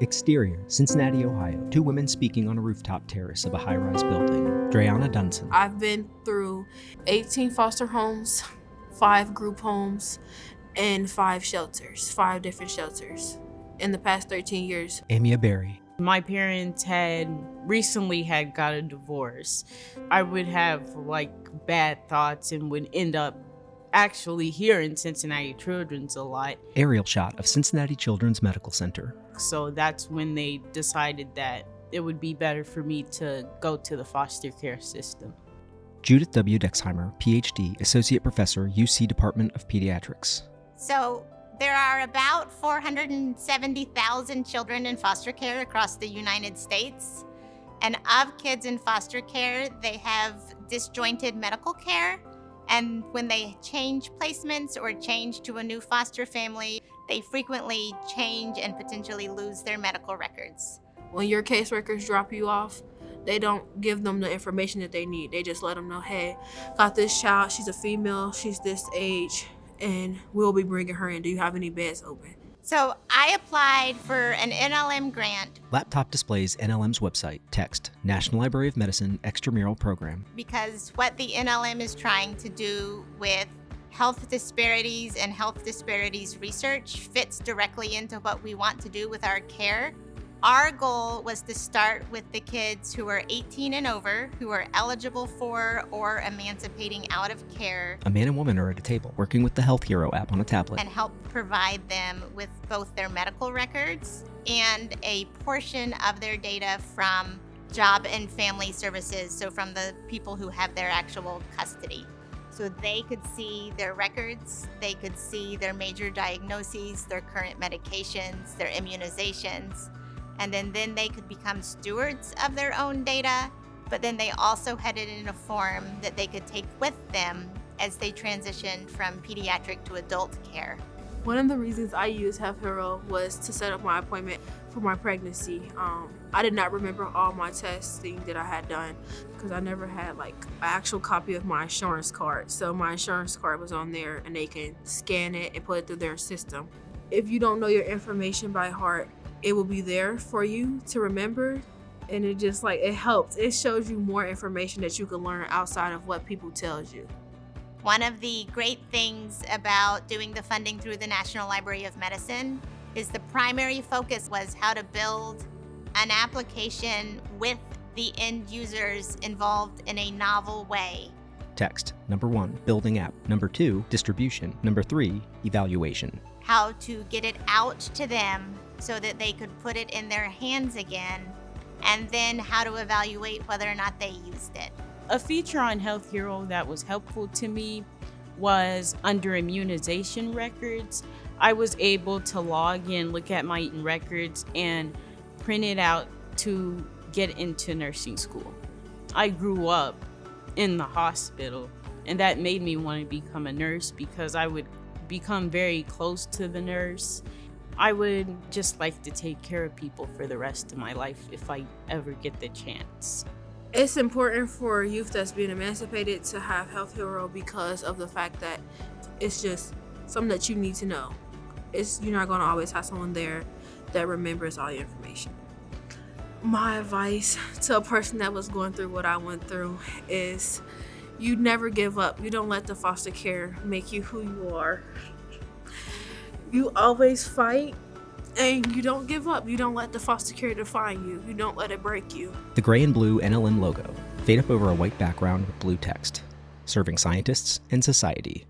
Exterior, Cincinnati, Ohio. Two women speaking on a rooftop terrace of a high-rise building. Dreyana Dunson. I've been through 18 foster homes, 5 group homes, and 5 shelters, 5 different shelters in the past 13 years. Amia Berry. My parents had recently got a divorce. I would have bad thoughts and would end up actually here in Cincinnati Children's a lot. Aerial shot of Cincinnati Children's Medical Center. So that's when they decided that it would be better for me to go to the foster care system. Judith W. Dexheimer, PhD, Associate Professor, UC Department of Pediatrics. So there are about 470,000 children in foster care across the United States. And of kids in foster care, they have disjointed medical care. And when they change placements or change to a new foster family, they frequently change and potentially lose their medical records. When your caseworkers drop you off, they don't give them the information that they need. They just let them know, hey, got this child, she's a female, she's this age, and we'll be bringing her in. Do you have any beds open? So I applied for an NLM grant. Laptop displays NLM's website. Text, National Library of Medicine Extramural Program. Because what the NLM is trying to do with health disparities and health disparities research fits directly into what we want to do with our care. Our goal was to start with the kids who are 18 and over, who are eligible for or emancipating out of care. A man and woman are at a table, working with the Health Hero app on a tablet. And help provide them with both their medical records and a portion of their data from job and family services, so from the people who have their actual custody. So they could see their records, they could see their major diagnoses, their current medications, their immunizations, and then they could become stewards of their own data, but then they also had it in a form that they could take with them as they transitioned from pediatric to adult care. One of the reasons I used Health Hero was to set up my appointment for my pregnancy. I did not remember all my testing that I had done because I never had an actual copy of my insurance card. So my insurance card was on there and they can scan it and put it through their system. If you don't know your information by heart, it will be there for you to remember, and it just it helps. It shows you more information that you can learn outside of what people tells you. One of the great things about doing the funding through the National Library of Medicine is the primary focus was how to build an application with the end users involved in a novel way. Text, number 1, building app. Number 2, distribution. Number 3, evaluation. How to get it out to them so that they could put it in their hands again, and then how to evaluate whether or not they used it. A feature on Health Hero that was helpful to me was under immunization records. I was able to log in, look at my records, and print it out to get into nursing school. I grew up in the hospital, and that made me want to become a nurse because I would become very close to the nurse. I would just like to take care of people for the rest of my life if I ever get the chance. It's important for youth that's being emancipated to have Health Hero because of the fact that it's just something that you need to know. You're not going to always have someone there that remembers all your information. My advice to a person that was going through what I went through is you never give up. You don't let the foster care make you who you are. You always fight, and you don't give up. You don't let the foster care define you. You don't let it break you. The gray and blue NLM logo, fade up over a white background with blue text, serving scientists and society.